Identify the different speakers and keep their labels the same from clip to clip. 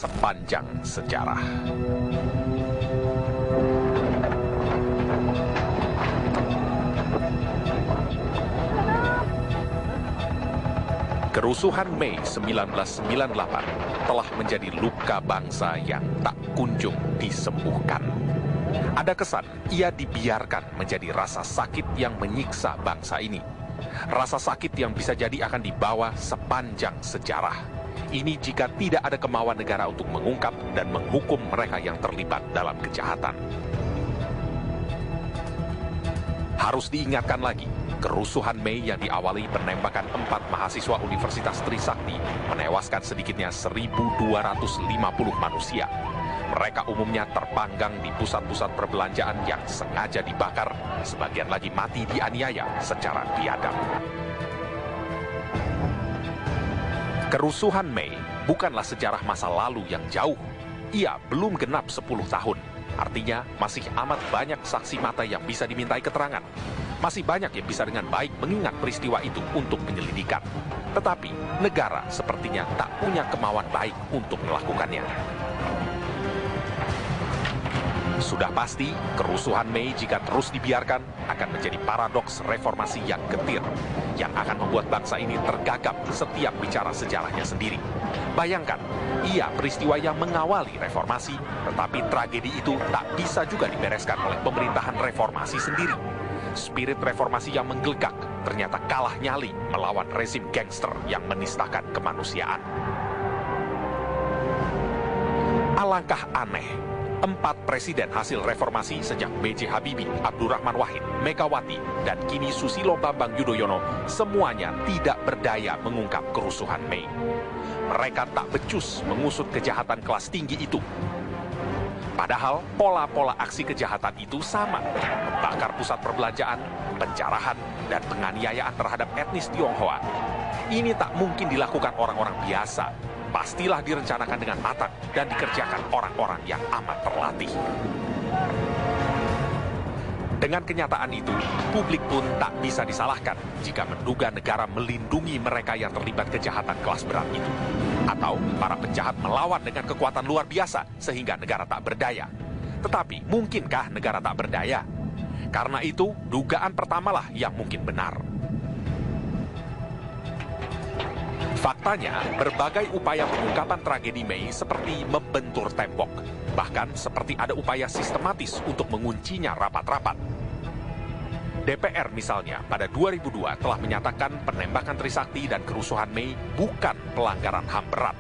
Speaker 1: sepanjang sejarah. Kerusuhan Mei 1998 telah menjadi luka bangsa yang tak kunjung disembuhkan. Ada kesan ia dibiarkan menjadi rasa sakit yang menyiksa bangsa ini. Rasa sakit yang bisa jadi akan dibawa sepanjang sejarah. Ini jika tidak ada kemauan negara untuk mengungkap dan menghukum mereka yang terlibat dalam kejahatan. Harus diingatkan lagi, kerusuhan Mei yang diawali penembakan 4 mahasiswa Universitas Trisakti menewaskan sedikitnya 1.250 manusia. Mereka umumnya terpanggang di pusat-pusat perbelanjaan yang sengaja dibakar, sebagian lagi mati dianiaya secara biadab. Kerusuhan Mei bukanlah sejarah masa lalu yang jauh. Ia belum genap 10 tahun. Artinya masih amat banyak saksi mata yang bisa dimintai keterangan. Masih banyak yang bisa dengan baik mengingat peristiwa itu untuk penyelidikan. Tetapi negara sepertinya tak punya kemauan baik untuk melakukannya. Sudah pasti, kerusuhan Mei jika terus dibiarkan akan menjadi paradoks reformasi yang getir, yang akan membuat bangsa ini tergagap setiap bicara sejarahnya sendiri. Bayangkan, ia peristiwa yang mengawali reformasi, tetapi tragedi itu tak bisa juga dibereskan oleh pemerintahan reformasi sendiri. Spirit reformasi yang menggelegak ternyata kalah nyali melawan rezim gangster yang menistakan kemanusiaan. Alangkah aneh, 4 presiden hasil reformasi sejak B.J. Habibie, Abdurrahman Wahid, Megawati, dan kini Susilo Bambang Yudhoyono semuanya tidak berdaya mengungkap kerusuhan Mei. Mereka tak becus mengusut kejahatan kelas tinggi itu. Padahal pola-pola aksi kejahatan itu sama, membakar pusat perbelanjaan, penjarahan, dan penganiayaan terhadap etnis Tionghoa. Ini tak mungkin dilakukan orang-orang biasa. Pastilah direncanakan dengan matang dan dikerjakan orang-orang yang amat terlatih. Dengan kenyataan itu, publik pun tak bisa disalahkan jika menduga negara melindungi mereka yang terlibat kejahatan kelas berat itu. Atau para penjahat melawan dengan kekuatan luar biasa sehingga negara tak berdaya. Tetapi mungkinkah negara tak berdaya? Karena itu, dugaan pertamalah yang mungkin benar. Faktanya, berbagai upaya pengungkapan tragedi Mei seperti membentur tembok. Bahkan seperti ada upaya sistematis untuk menguncinya rapat-rapat. DPR misalnya pada 2002 telah menyatakan penembakan Trisakti dan kerusuhan Mei bukan pelanggaran HAM berat.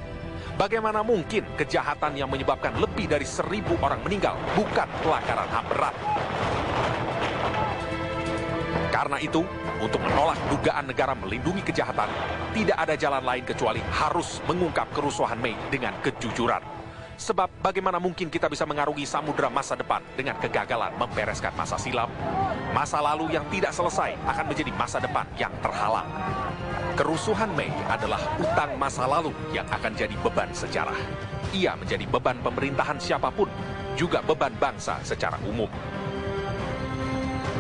Speaker 1: Bagaimana mungkin kejahatan yang menyebabkan lebih dari 1.000 orang meninggal bukan pelanggaran HAM berat? Karena itu, untuk menolak dugaan negara melindungi kejahatan, tidak ada jalan lain kecuali harus mengungkap kerusuhan Mei dengan kejujuran. Sebab bagaimana mungkin kita bisa mengarungi samudera masa depan dengan kegagalan membereskan masa silam? Masa lalu yang tidak selesai akan menjadi masa depan yang terhalang. Kerusuhan Mei adalah utang masa lalu yang akan jadi beban sejarah. Ia menjadi beban pemerintahan siapapun, juga beban bangsa secara umum.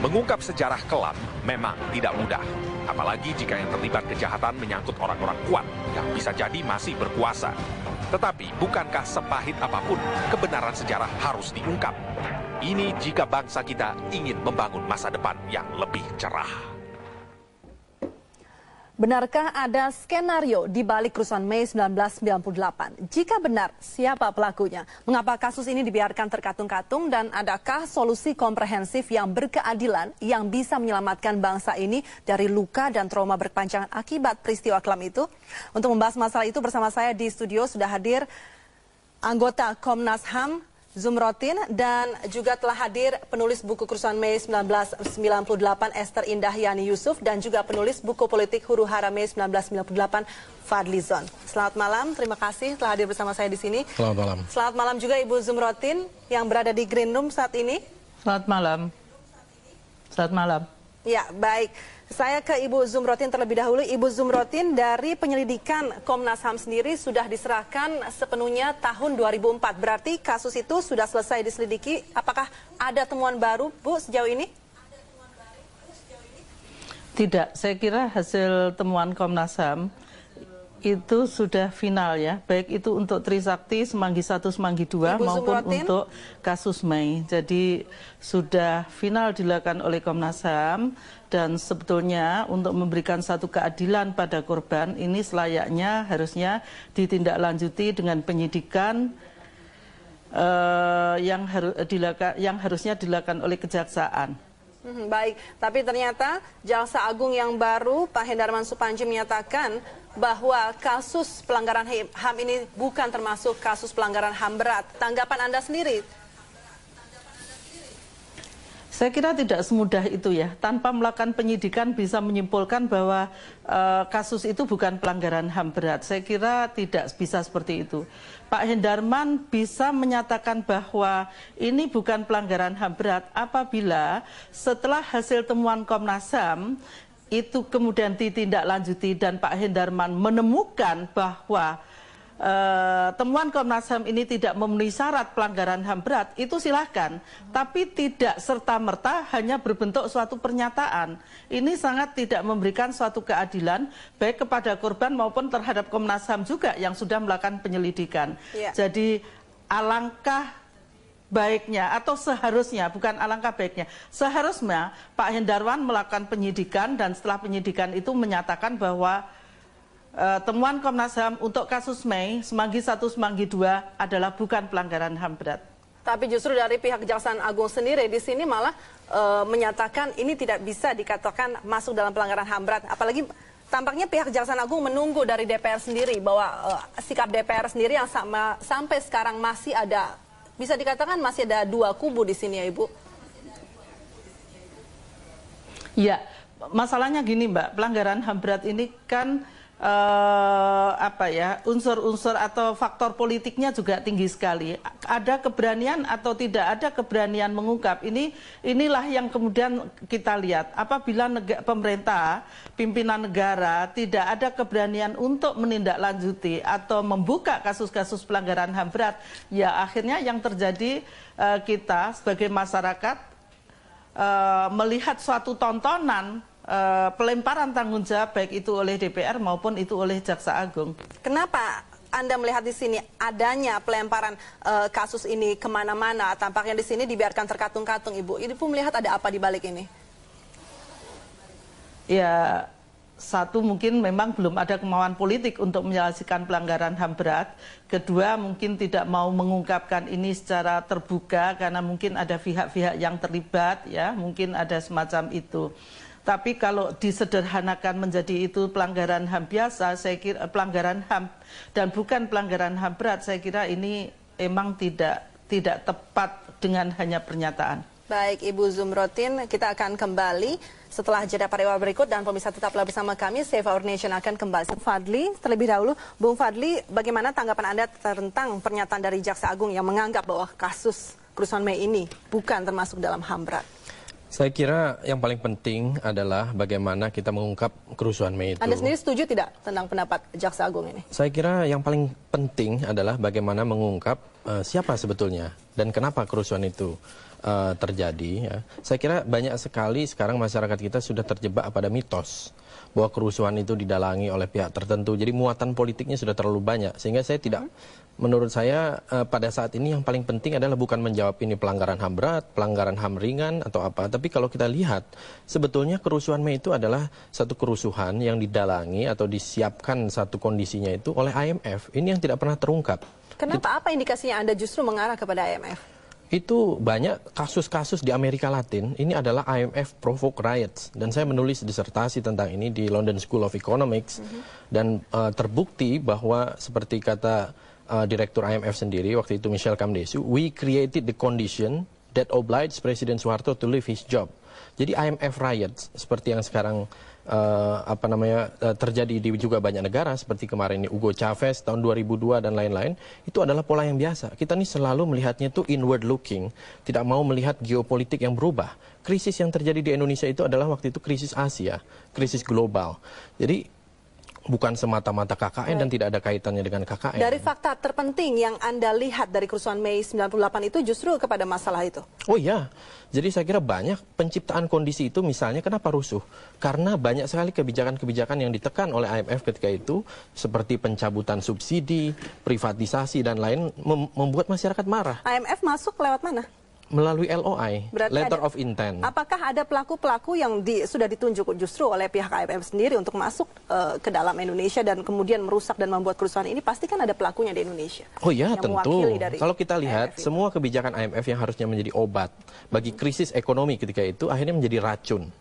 Speaker 1: Mengungkap sejarah kelam memang tidak mudah, apalagi jika yang terlibat kejahatan menyangkut orang-orang kuat yang bisa jadi masih berkuasa. Tetapi bukankah sepahit apapun kebenaran sejarah harus diungkap? Ini jika bangsa kita ingin membangun masa depan yang lebih cerah.
Speaker 2: Benarkah ada skenario di balik kerusuhan Mei 1998? Jika benar, siapa pelakunya? Mengapa kasus ini dibiarkan terkatung-katung dan adakah solusi komprehensif yang berkeadilan yang bisa menyelamatkan bangsa ini dari luka dan trauma berkepanjangan akibat peristiwa kelam itu? Untuk membahas masalah itu bersama saya di studio sudah hadir anggota Komnas HAM Zumrotin dan juga telah hadir penulis buku kerusuhan Mei 1998 Esther Indahyani Yusuf dan juga penulis buku politik Huru Hara Mei 1998 Fadlizon. Selamat malam, terima kasih telah hadir bersama saya di sini.
Speaker 3: Selamat malam.
Speaker 2: Selamat malam juga Ibu Zumrotin yang berada di Green Room saat ini.
Speaker 4: Selamat malam. Selamat malam.
Speaker 2: Ya, baik. Saya ke Ibu Zumrotin terlebih dahulu. Ibu Zumrotin, dari penyelidikan Komnas HAM sendiri sudah diserahkan sepenuhnya tahun 2004. Berarti kasus itu sudah selesai diselidiki. Apakah ada temuan baru, Bu, sejauh ini?
Speaker 4: Tidak, saya kira hasil temuan Komnas HAM itu sudah final ya, baik itu untuk Trisakti, Semanggi 1, Semanggi 2 maupun untuk kasus Mei. Jadi sudah final dilakukan oleh Komnas HAM dan sebetulnya untuk memberikan satu keadilan pada korban ini selayaknya harusnya ditindaklanjuti dengan penyidikan yang harusnya dilakukan oleh kejaksaan.
Speaker 2: Baik, tapi ternyata Jaksa Agung yang baru, Pak Hendarman Supandji, menyatakan bahwa kasus pelanggaran HAM ini bukan termasuk kasus pelanggaran HAM berat. Tanggapan Anda sendiri?
Speaker 4: Saya kira tidak semudah itu ya. Tanpa melakukan penyidikan bisa menyimpulkan bahwa kasus itu bukan pelanggaran HAM berat. Saya kira tidak bisa seperti itu. Pak Hendarman bisa menyatakan bahwa ini bukan pelanggaran HAM berat apabila setelah hasil temuan Komnas HAM itu kemudian ditindaklanjuti dan Pak Hendarman menemukan bahwa temuan Komnas HAM ini tidak memenuhi syarat pelanggaran HAM berat, itu silahkan. Tapi tidak serta-merta hanya berbentuk suatu pernyataan. Ini sangat tidak memberikan suatu keadilan baik kepada korban maupun terhadap Komnas HAM juga yang sudah melakukan penyelidikan. Jadi alangkah baiknya atau seharusnya, bukan alangkah baiknya, seharusnya Pak Hendarman melakukan penyidikan dan setelah penyidikan itu menyatakan bahwa temuan Komnas HAM untuk kasus Mei, Semanggi 1, Semanggi 2 adalah bukan pelanggaran HAM berat.
Speaker 2: Tapi justru dari pihak Kejaksaan Agung sendiri di sini malah menyatakan ini tidak bisa dikatakan masuk dalam pelanggaran HAM berat. Apalagi tampaknya pihak Kejaksaan Agung menunggu dari DPR sendiri bahwa sikap DPR sendiri yang sampai sekarang masih ada, bisa dikatakan masih ada dua kubu di sini ya Ibu?
Speaker 4: Ya, masalahnya gini Mbak, pelanggaran HAM berat ini kan unsur-unsur atau faktor politiknya juga tinggi sekali. Ada keberanian atau tidak ada keberanian mengungkap. Inilah yang kemudian kita lihat. Apabila pemerintah, pimpinan negara tidak ada keberanian untuk menindaklanjuti atau membuka kasus-kasus pelanggaran HAM berat, ya akhirnya yang terjadi kita sebagai masyarakat melihat suatu tontonan pelemparan tanggung jawab baik itu oleh DPR maupun itu oleh Jaksa Agung. Kenapa
Speaker 2: Anda melihat di sini adanya pelemparan kasus ini kemana-mana? Tampaknya di sini dibiarkan terkatung-katung, Ibu. Ibu melihat ada apa di balik ini?
Speaker 4: Ya, satu mungkin memang belum ada kemauan politik untuk menyelesaikan pelanggaran HAM berat. Kedua, mungkin tidak mau mengungkapkan ini secara terbuka karena mungkin ada pihak-pihak yang terlibat, ya, mungkin ada semacam itu. Tapi kalau disederhanakan menjadi itu pelanggaran HAM biasa, saya kira pelanggaran HAM dan bukan pelanggaran HAM berat, saya kira ini emang tidak tepat dengan hanya pernyataan.
Speaker 2: Baik, Ibu Zumrotin, kita akan kembali setelah jeda pariwara berikut dan pemirsa tetaplah bersama kami. Save Our Nation akan kembali. Bung Fadli, terlebih dahulu, Bung Fadli, bagaimana tanggapan Anda tentang pernyataan dari Jaksa Agung yang menganggap bahwa kasus kerusuhan Mei ini bukan termasuk dalam HAM berat?
Speaker 3: Saya kira yang paling penting adalah bagaimana kita mengungkap kerusuhan Mei itu.
Speaker 2: Anda sendiri setuju tidak tentang pendapat Jaksa Agung ini?
Speaker 3: Saya kira yang paling penting adalah bagaimana mengungkap siapa sebetulnya dan kenapa kerusuhan itu terjadi. Ya. Saya kira banyak sekali sekarang masyarakat kita sudah terjebak pada mitos bahwa kerusuhan itu didalangi oleh pihak tertentu. Jadi muatan politiknya sudah terlalu banyak. Sehingga saya tidak, menurut saya pada saat ini yang paling penting adalah bukan menjawab ini pelanggaran HAM berat, pelanggaran HAM ringan atau apa. Tapi kalau kita lihat, sebetulnya kerusuhan Mei itu adalah satu kerusuhan yang didalangi atau disiapkan satu kondisinya itu oleh IMF. Ini yang tidak pernah terungkap.
Speaker 2: Kenapa? Apa indikasinya Anda justru mengarah kepada IMF?
Speaker 3: Itu banyak kasus-kasus di Amerika Latin, ini adalah IMF provoke riots. Dan saya menulis disertasi tentang ini di London School of Economics. Dan terbukti bahwa seperti kata Direktur IMF sendiri, waktu itu Michel Kamdesu, we created the condition that obliged Presiden Soeharto to leave his job. Jadi IMF riots, seperti yang sekarang terjadi di juga banyak negara seperti kemarin ini Hugo Chavez tahun 2002 dan lain-lain, itu adalah pola yang biasa. Kita nih selalu melihatnya itu inward looking, tidak mau melihat geopolitik yang berubah. Krisis yang terjadi di Indonesia itu adalah waktu itu krisis Asia, krisis global. Jadi bukan semata-mata KKN dan tidak ada kaitannya dengan KKN.
Speaker 2: Dari fakta terpenting yang Anda lihat dari kerusuhan Mei 98 itu justru kepada masalah itu?
Speaker 3: Oh iya, jadi saya kira banyak penciptaan kondisi itu, misalnya kenapa rusuh? Karena banyak sekali kebijakan-kebijakan yang ditekan oleh IMF ketika itu, seperti pencabutan subsidi, privatisasi, dan lain, membuat masyarakat marah.
Speaker 2: IMF masuk lewat mana?
Speaker 3: Melalui LOI,
Speaker 2: Berarti
Speaker 3: Letter
Speaker 2: ada,
Speaker 3: of Intent.
Speaker 2: Apakah ada pelaku-pelaku yang sudah ditunjuk justru oleh pihak IMF sendiri untuk masuk ke dalam Indonesia dan kemudian merusak dan membuat kerusuhan ini? Pasti kan ada pelakunya di Indonesia.
Speaker 3: Oh iya, tentu. Kalau kita lihat,
Speaker 2: IMF
Speaker 3: semua kebijakan IMF yang harusnya menjadi obat bagi krisis ekonomi ketika itu, akhirnya menjadi racun.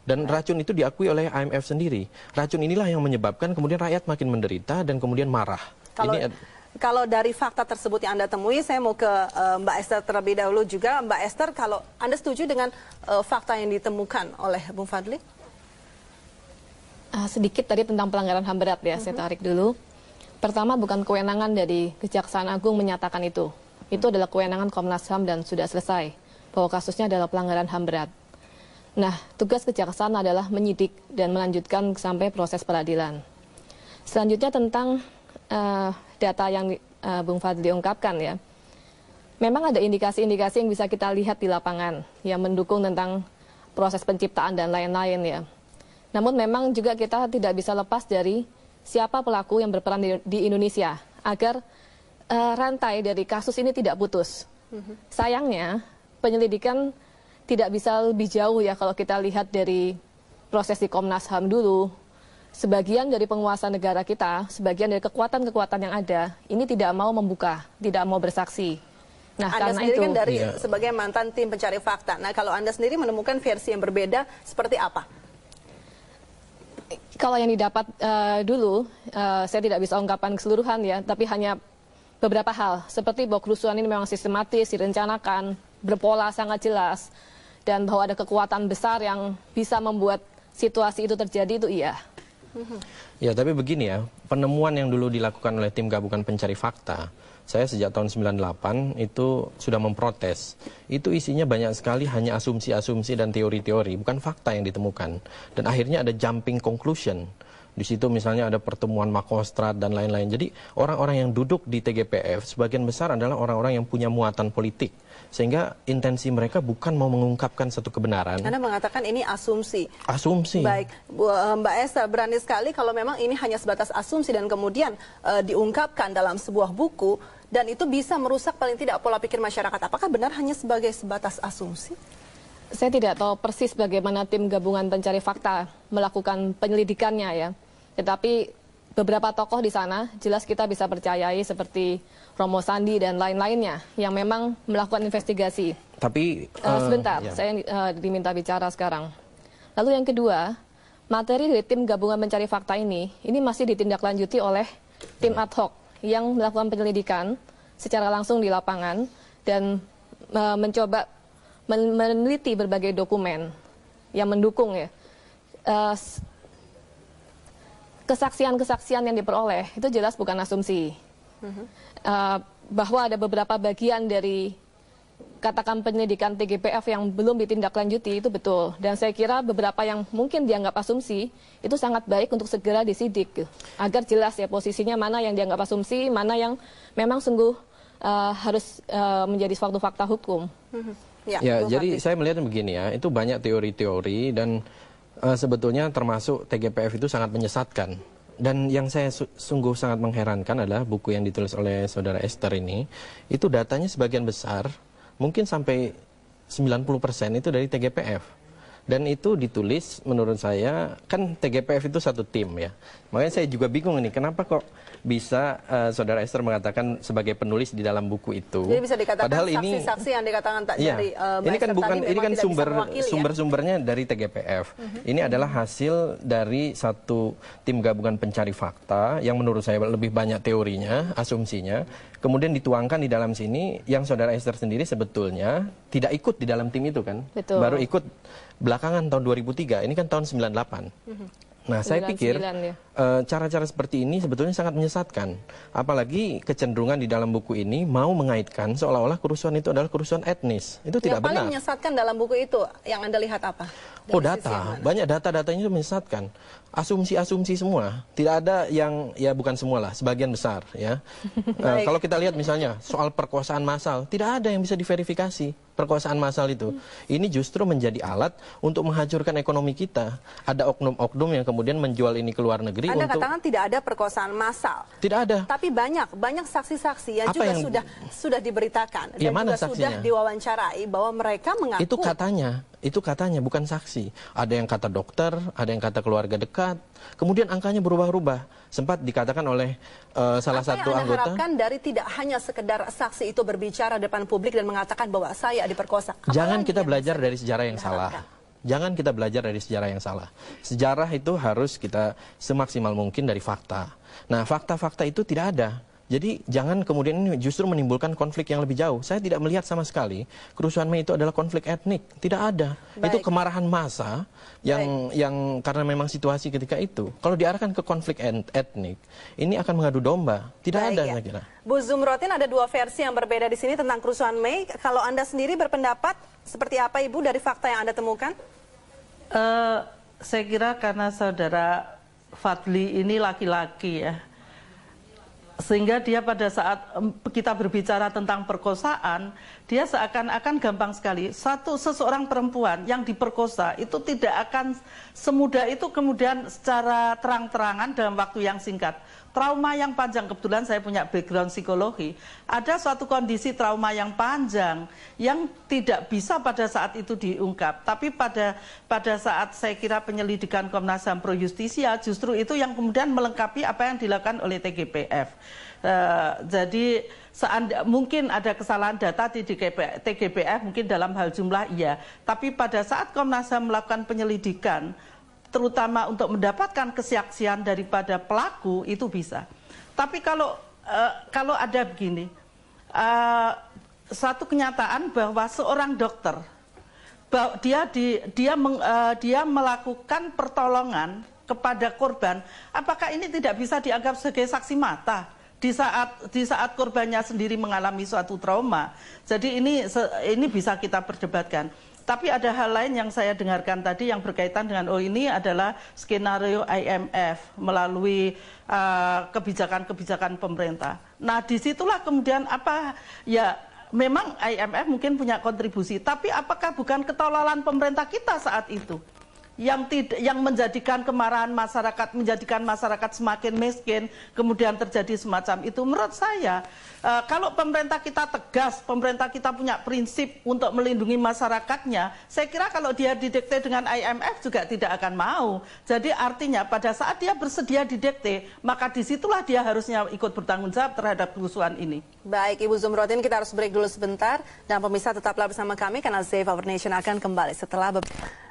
Speaker 3: Dan racun itu diakui oleh IMF sendiri. Racun inilah yang menyebabkan kemudian rakyat makin menderita dan kemudian marah.
Speaker 2: Kalau dari fakta tersebut yang Anda temui, saya mau ke Mbak Esther terlebih dahulu juga. Mbak Esther, kalau Anda setuju dengan fakta yang ditemukan oleh Bung Fadli?
Speaker 5: Sedikit tadi tentang pelanggaran HAM berat ya, saya tarik dulu. Pertama, bukan kewenangan dari Kejaksaan Agung menyatakan itu. Itu adalah kewenangan Komnas HAM dan sudah selesai. Bahwa kasusnya adalah pelanggaran HAM berat. Nah, tugas Kejaksaan adalah menyidik dan melanjutkan sampai proses peradilan. Selanjutnya tentang data yang Bung Fadli ungkapkan ya. Memang ada indikasi-indikasi yang bisa kita lihat di lapangan yang mendukung tentang proses penciptaan dan lain-lain ya. Namun memang juga kita tidak bisa lepas dari siapa pelaku yang berperan di Indonesia agar rantai dari kasus ini tidak putus. Sayangnya penyelidikan tidak bisa lebih jauh ya kalau kita lihat dari proses di Komnas HAM dulu. Sebagian dari penguasa negara kita, sebagian dari kekuatan-kekuatan yang ada, ini tidak mau membuka, tidak mau bersaksi. Nah,
Speaker 2: Anda
Speaker 5: karena
Speaker 2: sendiri
Speaker 5: itu,
Speaker 2: kan dari sebagai mantan tim pencari fakta. Nah, kalau Anda sendiri menemukan versi yang berbeda, seperti apa?
Speaker 5: kalau yang didapat dulu, saya tidak bisa ungkapkan keseluruhan ya, tapi hanya beberapa hal. Seperti bahwa kerusuhan ini memang sistematis, direncanakan, berpola sangat jelas, dan bahwa ada kekuatan besar yang bisa membuat situasi itu terjadi, itu iya.
Speaker 3: Ya, tapi begini ya, penemuan yang dulu dilakukan oleh tim gabungan pencari fakta, saya sejak tahun 98 itu sudah memprotes. Itu isinya banyak sekali hanya asumsi-asumsi dan teori-teori, bukan fakta yang ditemukan. Dan akhirnya ada jumping conclusion. Di situ misalnya ada pertemuan Makostrat dan lain-lain. Jadi orang-orang yang duduk di TGPF sebagian besar adalah orang-orang yang punya muatan politik. Sehingga intensi mereka bukan mau mengungkapkan satu kebenaran.
Speaker 2: Anda mengatakan ini asumsi.
Speaker 3: Asumsi.
Speaker 2: Baik, Mbak Esther, berani sekali kalau memang ini hanya sebatas asumsi dan kemudian diungkapkan dalam sebuah buku dan itu bisa merusak paling tidak pola pikir masyarakat. Apakah benar hanya sebagai sebatas asumsi?
Speaker 5: Saya tidak tahu persis bagaimana tim gabungan pencari fakta melakukan penyelidikannya ya. Tetapi beberapa tokoh di sana jelas kita bisa percayai seperti Romo Sandi dan lain-lainnya yang memang melakukan investigasi.
Speaker 3: Tapi
Speaker 5: sebentar,
Speaker 3: ya.
Speaker 5: saya diminta bicara sekarang. Lalu yang kedua, materi dari tim gabungan pencari fakta ini masih ditindaklanjuti oleh tim ad hoc yang melakukan penyelidikan secara langsung di lapangan dan mencoba meneliti berbagai dokumen yang mendukung ya. Kesaksian-kesaksian yang diperoleh itu jelas bukan asumsi. Bahwa ada beberapa bagian dari katakan penyelidikan TGPF yang belum ditindaklanjuti itu betul. Dan saya kira beberapa yang mungkin dianggap asumsi itu sangat baik untuk segera disidik. Agar jelas ya posisinya mana yang dianggap asumsi, mana yang memang sungguh harus menjadi suatu fakta hukum.
Speaker 3: Ya, jadi saya melihat begini ya, itu banyak teori-teori dan sebetulnya termasuk TGPF itu sangat menyesatkan. Dan yang saya sungguh sangat mengherankan adalah buku yang ditulis oleh saudara Esther ini, itu datanya sebagian besar, mungkin sampai 90% itu dari TGPF. Dan itu ditulis menurut saya, kan TGPF itu satu tim ya. Makanya saya juga bingung ini, kenapa kok bisa saudara Esther mengatakan sebagai penulis di dalam buku itu.
Speaker 2: Jadi bisa dikatakan
Speaker 3: padahal
Speaker 2: saksi-saksi yang dikatakan dari
Speaker 3: ini kan bukan, ini kan sumber-sumbernya dari TGPF. Ini adalah hasil dari satu tim gabungan pencari fakta yang menurut saya lebih banyak teorinya, asumsinya. Kemudian dituangkan di dalam sini yang saudara Esther sendiri sebetulnya tidak ikut di dalam tim itu kan.
Speaker 5: Betul.
Speaker 3: Baru ikut belakangan tahun 2003, ini kan tahun 98. Nah, saya pikir
Speaker 5: 99 ya.
Speaker 3: cara-cara seperti ini sebetulnya sangat menyesatkan. Apalagi kecenderungan di dalam buku ini mau mengaitkan seolah-olah kerusuhan itu adalah kerusuhan etnis. Itu tidak
Speaker 2: Yang paling
Speaker 3: benar.
Speaker 2: menyesatkan dalam buku itu yang Anda lihat apa?
Speaker 3: Oh,
Speaker 2: Dari sisi yang
Speaker 3: data.
Speaker 2: mana?
Speaker 3: Banyak data-datanya itu menyesatkan. Asumsi-asumsi semua. Tidak ada yang, ya bukan semua lah, sebagian besar. Ya. Kalau kita lihat misalnya soal perkosaan massal, tidak ada yang bisa diverifikasi perkosaan massal itu. Ini justru menjadi alat untuk menghancurkan ekonomi kita. Ada oknum-oknum yang kemudian menjual ini ke luar negeri
Speaker 2: Anda
Speaker 3: untuk...
Speaker 2: katakan tidak ada perkosaan massal.
Speaker 3: Tidak ada.
Speaker 2: Tapi banyak saksi-saksi yang
Speaker 3: Apa
Speaker 2: juga
Speaker 3: yang-
Speaker 2: sudah diberitakan dan
Speaker 3: Ya, mana
Speaker 2: juga sudah
Speaker 3: saksinya?
Speaker 2: diwawancarai bahwa mereka mengaku
Speaker 3: Itu katanya, bukan saksi. Ada yang kata dokter, ada yang kata keluarga dekat. Kemudian angkanya berubah-ubah. Sempat dikatakan oleh salah
Speaker 2: apa
Speaker 3: satu
Speaker 2: yang Anda
Speaker 3: anggota.
Speaker 2: harapkan dari tidak hanya sekedar saksi itu berbicara depan publik dan mengatakan bahwa saya diperkosa.
Speaker 3: Jangan
Speaker 2: Apalagi
Speaker 3: kita
Speaker 2: yang
Speaker 3: belajar
Speaker 2: bisa
Speaker 3: dari sejarah yang salah.
Speaker 2: diharapkan?
Speaker 3: Jangan kita belajar dari sejarah yang salah. Sejarah itu harus kita semaksimal mungkin dari fakta. Nah, fakta-fakta itu tidak ada. Jadi jangan kemudian ini justru menimbulkan konflik yang lebih jauh. Saya tidak melihat sama sekali kerusuhan Mei itu adalah konflik etnik. Tidak ada. Itu
Speaker 2: Baik.
Speaker 3: kemarahan massa yang karena memang situasi ketika itu. Kalau diarahkan ke konflik etnik, ini akan mengadu domba. Tidak
Speaker 2: Baik,
Speaker 3: ada,
Speaker 2: ya.
Speaker 3: saya kira.
Speaker 2: Bu Zumrotin, ada dua versi yang berbeda di sini tentang kerusuhan Mei. Kalau Anda sendiri berpendapat seperti apa, Ibu, dari fakta yang Anda temukan?
Speaker 4: Saya kira karena saudara Fadli ini laki-laki ya, sehingga dia pada saat kita berbicara tentang perkosaan, dia seakan-akan gampang sekali. Seseorang perempuan yang diperkosa itu tidak akan semudah itu kemudian secara terang-terangan dalam waktu yang singkat. Trauma yang panjang, kebetulan saya punya background psikologi, ada suatu kondisi trauma yang panjang yang tidak bisa pada saat itu diungkap. Tapi pada saat saya kira penyelidikan Komnas HAM Pro Justisia, justru itu yang kemudian melengkapi apa yang dilakukan oleh TGPF. Jadi mungkin ada kesalahan data di TGPF, mungkin dalam hal jumlah iya. Tapi pada saat Komnas HAM melakukan penyelidikan, terutama untuk mendapatkan kesaksian daripada pelaku, itu bisa. Tapi kalau ada begini, satu kenyataan bahwa seorang dokter, dia melakukan pertolongan kepada korban, apakah ini tidak bisa dianggap sebagai saksi mata di saat korbannya sendiri mengalami suatu trauma? Jadi ini bisa kita perdebatkan. Tapi ada hal lain yang saya dengarkan tadi yang berkaitan dengan ini adalah skenario IMF melalui kebijakan-kebijakan pemerintah. Nah, disitulah kemudian memang IMF mungkin punya kontribusi, tapi apakah bukan ketololan pemerintah kita saat itu yang menjadikan kemarahan masyarakat, menjadikan masyarakat semakin miskin, kemudian terjadi semacam itu? Menurut saya, kalau pemerintah kita tegas, pemerintah kita punya prinsip untuk melindungi masyarakatnya, saya kira kalau dia didikte dengan IMF juga tidak akan mau. Jadi artinya pada saat dia bersedia didikte, maka disitulah dia harusnya ikut bertanggung jawab terhadap kerusuhan ini.
Speaker 2: Baik, Ibu Zumrotin, kita harus break dulu sebentar. Dan pemirsa tetaplah bersama kami karena Save Our Nation akan kembali setelah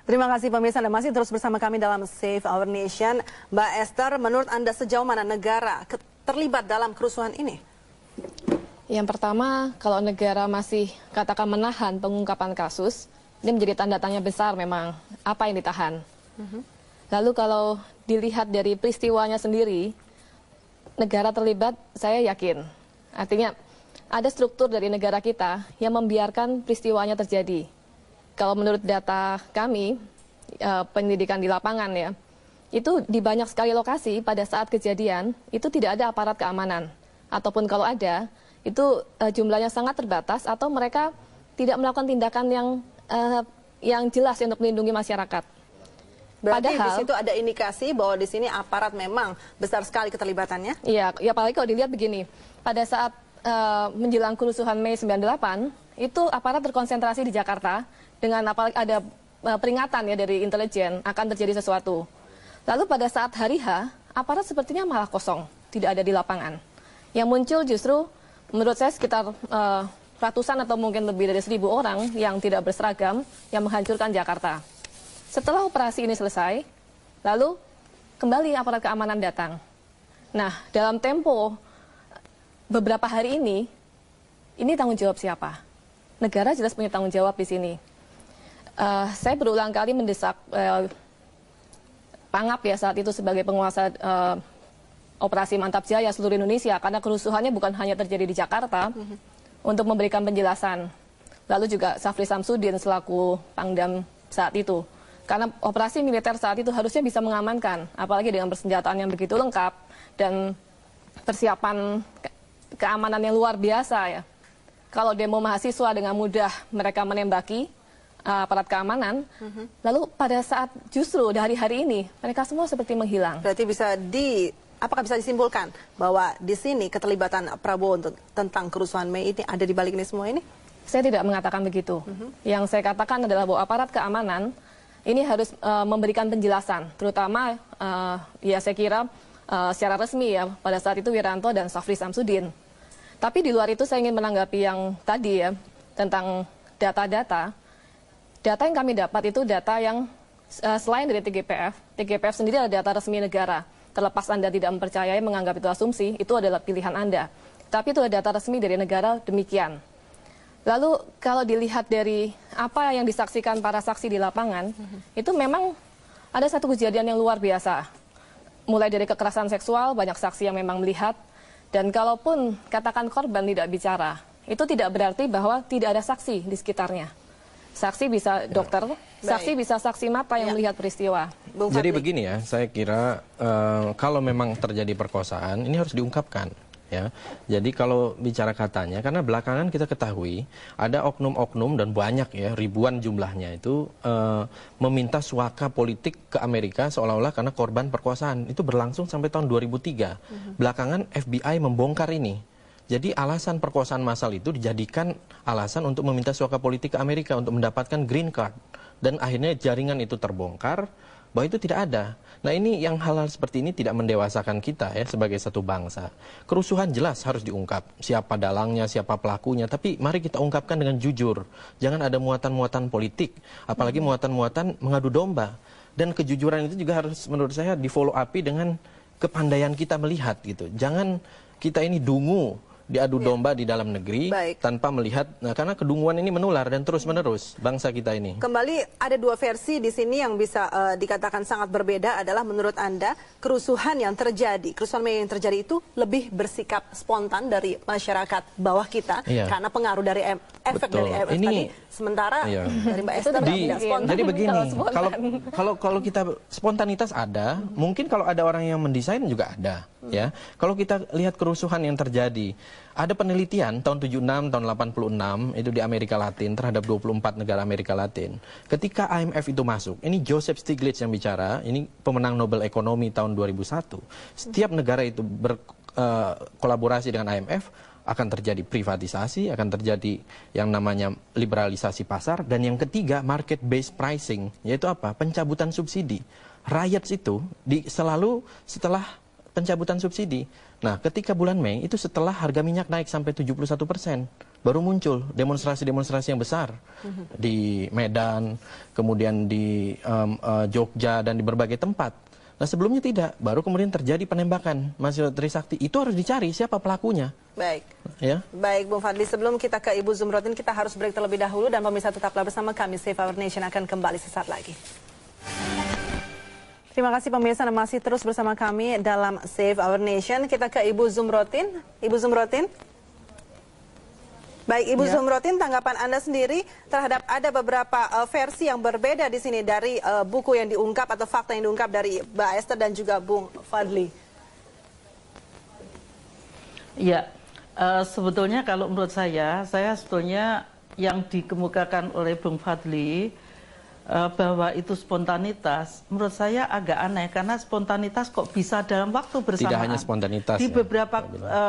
Speaker 2: Terima kasih pemirsa, Anda masih terus bersama kami dalam Save Our Nation. Mbak Esther, menurut Anda sejauh mana negara terlibat dalam kerusuhan ini?
Speaker 5: Yang pertama, kalau negara masih katakan menahan pengungkapan kasus, ini menjadi tanda tanya besar memang apa yang ditahan. Lalu kalau dilihat dari peristiwanya sendiri, negara terlibat, saya yakin. Artinya ada struktur dari negara kita yang membiarkan peristiwanya terjadi. Kalau menurut data kami, penyelidikan di lapangan ya, itu di banyak sekali lokasi pada saat kejadian, itu tidak ada aparat keamanan. Ataupun kalau ada, itu jumlahnya sangat terbatas atau mereka tidak melakukan tindakan yang jelas untuk melindungi masyarakat.
Speaker 2: Berarti
Speaker 5: Padahal,
Speaker 2: di situ ada indikasi bahwa di sini aparat memang besar sekali keterlibatannya?
Speaker 5: Iya, ya apalagi kalau dilihat begini, pada saat menjelang kerusuhan Mei 98, itu aparat terkonsentrasi di Jakarta, dengan apalagi ada peringatan ya dari intelijen akan terjadi sesuatu. Lalu pada saat hari H, aparat sepertinya malah kosong, tidak ada di lapangan. Yang muncul justru menurut saya sekitar ratusan atau mungkin lebih dari 1.000 orang yang tidak berseragam yang menghancurkan Jakarta. Setelah operasi ini selesai, lalu kembali aparat keamanan datang. Nah, dalam tempo beberapa hari ini tanggung jawab siapa? Negara jelas punya tanggung jawab di sini. Saya berulang kali mendesak Pangap ya saat itu sebagai penguasa Operasi Mantap Jaya seluruh Indonesia, karena kerusuhannya bukan hanya terjadi di Jakarta, untuk memberikan penjelasan. Lalu juga Safri Samsudin selaku Pangdam saat itu. Karena operasi militer saat itu harusnya bisa mengamankan, apalagi dengan persenjataan yang begitu lengkap dan persiapan keamanan yang luar biasa ya. Kalau demo mahasiswa dengan mudah mereka menembaki aparat keamanan, lalu pada saat justru di hari-hari ini mereka semua seperti menghilang.
Speaker 2: Berarti apakah bisa disimpulkan bahwa di sini keterlibatan Prabowo tentang kerusuhan Mei ini ada di balik ini semua ini?
Speaker 5: Saya tidak mengatakan begitu. Yang saya katakan adalah bahwa aparat keamanan ini harus memberikan penjelasan, terutama ya saya kira secara resmi ya pada saat itu Wiranto dan Safri Samsudin. Tapi di luar itu saya ingin menanggapi yang tadi ya tentang data-data. Data yang kami dapat itu data yang selain dari TGPF sendiri adalah data resmi negara. Terlepas Anda tidak mempercayai, menganggap itu asumsi, itu adalah pilihan Anda. Tapi itu adalah data resmi dari negara demikian. Lalu kalau dilihat dari apa yang disaksikan para saksi di lapangan, itu memang ada satu kejadian yang luar biasa. Mulai dari kekerasan seksual, banyak saksi yang memang melihat. Dan kalaupun katakan korban tidak bicara, itu tidak berarti bahwa tidak ada saksi di sekitarnya. Saksi bisa dokter, saksi bisa saksi mata yang melihat peristiwa.
Speaker 3: Jadi begini ya, saya kira kalau memang terjadi perkosaan, ini harus diungkapkan. Ya, jadi kalau bicara katanya, karena belakangan kita ketahui ada oknum-oknum dan banyak ya, ribuan jumlahnya itu meminta suaka politik ke Amerika seolah-olah karena korban perkosaan. Itu berlangsung sampai tahun 2003. Belakangan FBI membongkar ini. Jadi alasan perkosaan massal itu dijadikan alasan untuk meminta suaka politik ke Amerika untuk mendapatkan green card. Dan akhirnya jaringan itu terbongkar bahwa itu tidak ada. Nah ini yang hal-hal seperti ini tidak mendewasakan kita ya sebagai satu bangsa. Kerusuhan jelas harus diungkap. Siapa dalangnya, siapa pelakunya. Tapi mari kita ungkapkan dengan jujur. Jangan ada muatan-muatan politik. Apalagi muatan-muatan mengadu domba. Dan kejujuran itu juga harus menurut saya di follow up dengan kepandaian kita melihat gitu. Jangan kita ini dungu diadu domba di dalam negeri tanpa melihat, karena kedunguan ini menular dan terus-menerus bangsa kita ini.
Speaker 2: Kembali ada dua versi di sini yang bisa dikatakan sangat berbeda adalah menurut Anda kerusuhan Mei yang terjadi itu lebih bersikap spontan dari masyarakat bawah kita karena pengaruh dari efek dari IMF tadi. Sementara dari Mbak Esther tidak spontan.
Speaker 3: Jadi begini, kalau kita spontanitas ada, mungkin kalau ada orang yang mendesain juga ada. Ya, kalau kita lihat kerusuhan yang terjadi, ada penelitian tahun 76, tahun 86 itu di Amerika Latin terhadap 24 negara Amerika Latin. Ketika IMF itu masuk, ini Joseph Stiglitz yang bicara, ini pemenang Nobel Ekonomi tahun 2001. Setiap negara itu berkolaborasi dengan IMF, akan terjadi privatisasi, akan terjadi yang namanya liberalisasi pasar, dan yang ketiga market based pricing, yaitu apa? Pencabutan subsidi. Riots itu selalu setelah pencabutan subsidi. Nah, ketika bulan Mei itu setelah harga minyak naik sampai 71%, baru muncul demonstrasi-demonstrasi yang besar di Medan, kemudian di Jogja dan di berbagai tempat. Nah, sebelumnya tidak, baru kemudian terjadi penembakan mahasiswa Trisakti. Itu harus dicari siapa pelakunya.
Speaker 2: Baik.
Speaker 3: Ya.
Speaker 2: Baik, Bung Fadli, sebelum kita ke Ibu Zumrotin, kita harus break terlebih dahulu dan pemirsa tetaplah bersama kami. Save Our Nation akan kembali sesaat lagi. Terima kasih pemirsa yang masih terus bersama kami dalam Save Our Nation. Kita ke Ibu Zumrotin. Ibu Zumrotin. Baik, Ibu Zumrotin, tanggapan Anda sendiri terhadap ada beberapa versi yang berbeda di sini dari buku yang diungkap atau fakta yang diungkap dari Mbak Esther dan juga Bung Fadli.
Speaker 4: Ya, sebetulnya kalau menurut saya sebetulnya yang dikemukakan oleh Bung Fadli bahwa itu spontanitas, menurut saya agak aneh karena spontanitas kok bisa dalam waktu bersamaan.
Speaker 3: Tidak hanya spontanitas.
Speaker 4: Di beberapa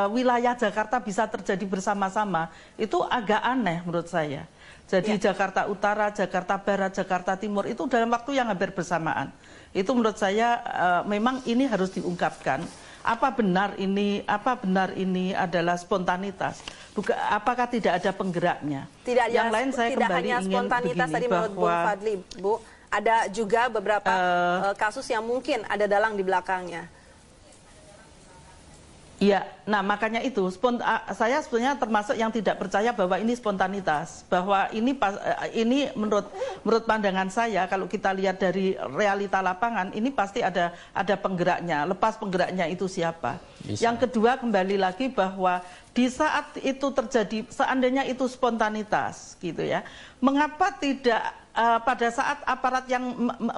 Speaker 4: wilayah Jakarta bisa terjadi bersama-sama. Itu agak aneh menurut saya. Jadi Jakarta Utara, Jakarta Barat, Jakarta Timur itu dalam waktu yang hampir bersamaan. Itu menurut saya memang ini harus diungkapkan. Apa benar ini adalah spontanitas? Apakah tidak ada penggeraknya?
Speaker 2: Tidak,
Speaker 4: yang lain saya kembali
Speaker 2: hanya
Speaker 4: ingin
Speaker 2: spontanitas
Speaker 4: begini,
Speaker 2: tadi menurut Bung Fadli, Bu. Ada juga beberapa kasus yang mungkin ada dalang di belakangnya.
Speaker 4: Iya, nah makanya itu saya sebenarnya termasuk yang tidak percaya bahwa ini spontanitas, bahwa ini menurut pandangan saya kalau kita lihat dari realita lapangan ini pasti ada penggeraknya. Lepas penggeraknya itu siapa? Bisa. Yang kedua kembali lagi bahwa di saat itu terjadi, seandainya itu spontanitas, gitu ya, mengapa tidak pada saat aparat yang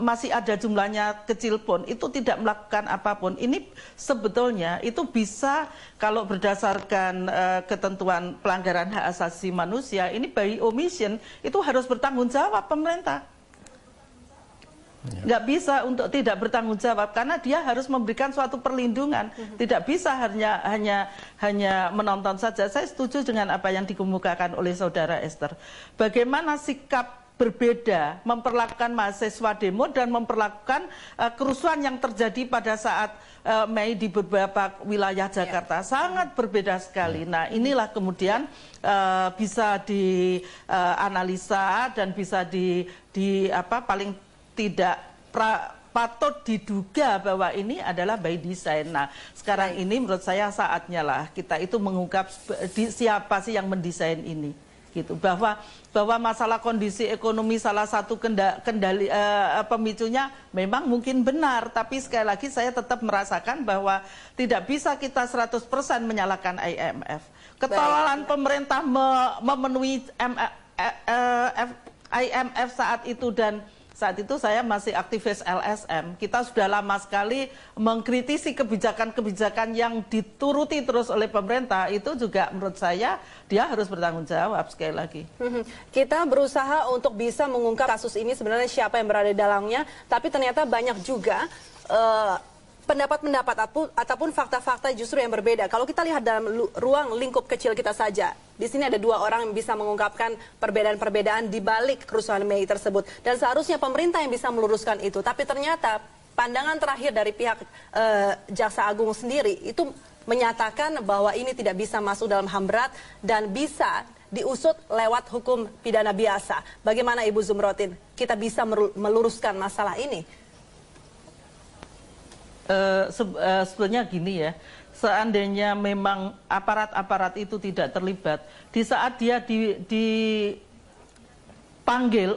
Speaker 4: masih ada jumlahnya kecil pun itu tidak melakukan apapun? Ini sebetulnya itu bisa kalau berdasarkan ketentuan pelanggaran hak asasi manusia, ini by omission itu harus bertanggung jawab pemerintah. Nggak bisa untuk tidak bertanggung jawab karena dia harus memberikan suatu perlindungan. Tidak bisa hanya menonton saja. Saya setuju dengan apa yang dikemukakan oleh saudara Esther. Bagaimana sikap berbeda memperlakukan mahasiswa demo dan memperlakukan kerusuhan yang terjadi pada saat Mei di beberapa wilayah Jakarta sangat berbeda sekali. Nah, inilah kemudian bisa dianalisa dan bisa paling tidak patut diduga bahwa ini adalah by design. Nah, sekarang ini menurut saya saatnya lah kita itu mengungkap siapa sih yang mendesain ini. Gitu, bahwa masalah kondisi ekonomi salah satu pemicunya memang mungkin benar, tapi sekali lagi saya tetap merasakan bahwa tidak bisa kita 100% menyalahkan IMF. Ketolalan pemerintah memenuhi IMF saat itu, dan saat itu saya masih aktivis LSM. Kita sudah lama sekali mengkritisi kebijakan-kebijakan yang dituruti terus oleh pemerintah. Itu juga menurut saya dia harus bertanggung jawab sekali lagi.
Speaker 2: Kita berusaha untuk bisa mengungkap kasus ini sebenarnya siapa yang berada di dalamnya. Tapi ternyata banyak juga pendapat-pendapat ataupun fakta-fakta justru yang berbeda. Kalau kita lihat dalam ruang lingkup kecil kita saja, di sini ada dua orang yang bisa mengungkapkan perbedaan-perbedaan di balik kerusuhan Mei tersebut. Dan seharusnya pemerintah yang bisa meluruskan itu. Tapi ternyata pandangan terakhir dari pihak Jaksa Agung sendiri itu menyatakan bahwa ini tidak bisa masuk dalam HAM berat dan bisa diusut lewat hukum pidana biasa. Bagaimana Ibu Zumrotin? Kita bisa meluruskan masalah ini?
Speaker 4: Sebenarnya gini ya, seandainya memang aparat-aparat itu tidak terlibat, di saat dia dipanggil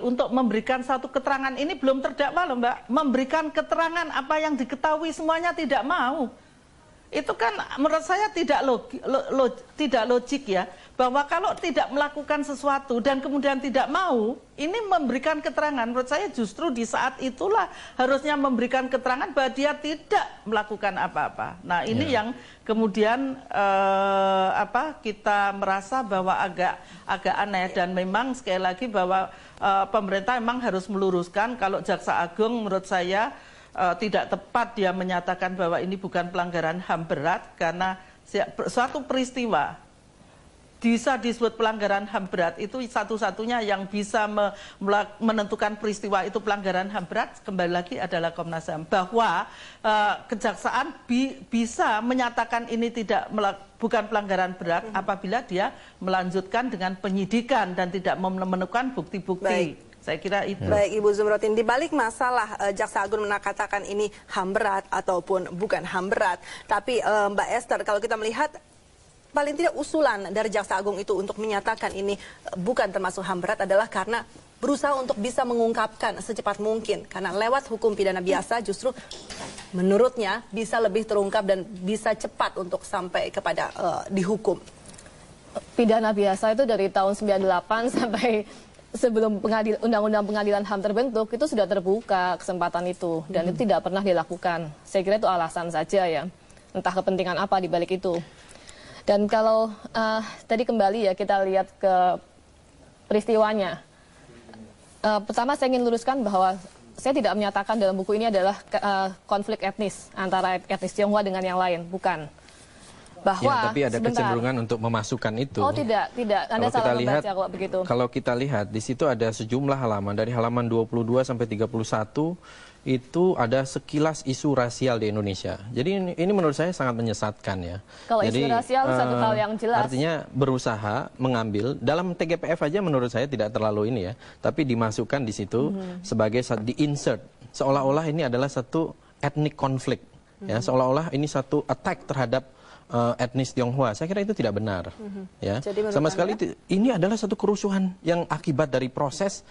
Speaker 4: untuk memberikan satu keterangan, ini belum terdakwa loh Mbak, memberikan keterangan apa yang diketahui semuanya tidak mau. Itu kan menurut saya tidak logik ya, bahwa kalau tidak melakukan sesuatu dan kemudian tidak mau, ini memberikan keterangan. Menurut saya justru di saat itulah harusnya memberikan keterangan bahwa dia tidak melakukan apa-apa. Nah ini yang kemudian kita merasa bahwa agak aneh, dan memang sekali lagi bahwa pemerintah memang harus meluruskan. Kalau Jaksa Agung menurut saya tidak tepat dia menyatakan bahwa ini bukan pelanggaran HAM berat, karena suatu peristiwa bisa disebut pelanggaran HAM berat itu satu-satunya yang bisa menentukan peristiwa itu pelanggaran HAM berat kembali lagi adalah Komnas HAM. Bahwa kejaksaan bisa menyatakan ini bukan pelanggaran berat apabila dia melanjutkan dengan penyidikan dan tidak menemukan bukti-bukti. Saya kira itu.
Speaker 2: Baik Ibu Zumrotin, di balik masalah Jaksa Agung mengatakan ini HAM berat ataupun bukan HAM berat, tapi Mbak Esther, kalau kita melihat paling tidak usulan dari Jaksa Agung itu untuk menyatakan ini bukan termasuk HAM berat adalah karena berusaha untuk bisa mengungkapkan secepat mungkin, karena lewat hukum pidana biasa justru menurutnya bisa lebih terungkap dan bisa cepat untuk sampai kepada dihukum.
Speaker 5: Pidana biasa itu dari tahun 98 sampai sebelum undang-undang pengadilan HAM terbentuk, itu sudah terbuka kesempatan itu, dan itu tidak pernah dilakukan. Saya kira itu alasan saja ya, entah kepentingan apa di balik itu. Dan kalau tadi kembali ya kita lihat ke peristiwanya. Pertama saya ingin luruskan bahwa saya tidak menyatakan dalam buku ini adalah konflik etnis antara etnis Tionghoa dengan yang lain, bukan. Bahwa
Speaker 3: tapi ada kecenderungan untuk memasukkan itu.
Speaker 5: Oh tidak. Anda salah membaca kalau begitu.
Speaker 3: Kalau kita lihat di situ ada sejumlah halaman, dari halaman 22 sampai 31 itu ada sekilas isu rasial di Indonesia. Jadi ini menurut saya sangat menyesatkan ya.
Speaker 5: Kalau isu rasial satu hal yang jelas.
Speaker 3: Artinya berusaha mengambil dalam TGPF aja menurut saya tidak terlalu ini ya, tapi dimasukkan di situ sebagai di-insert seolah-olah ini adalah satu ethnic conflict ya, seolah-olah ini satu attack terhadap etnis Tionghoa. Saya kira itu tidak benar. Ya.
Speaker 2: Jadi
Speaker 3: Sama sekali ini adalah satu kerusuhan yang akibat dari proses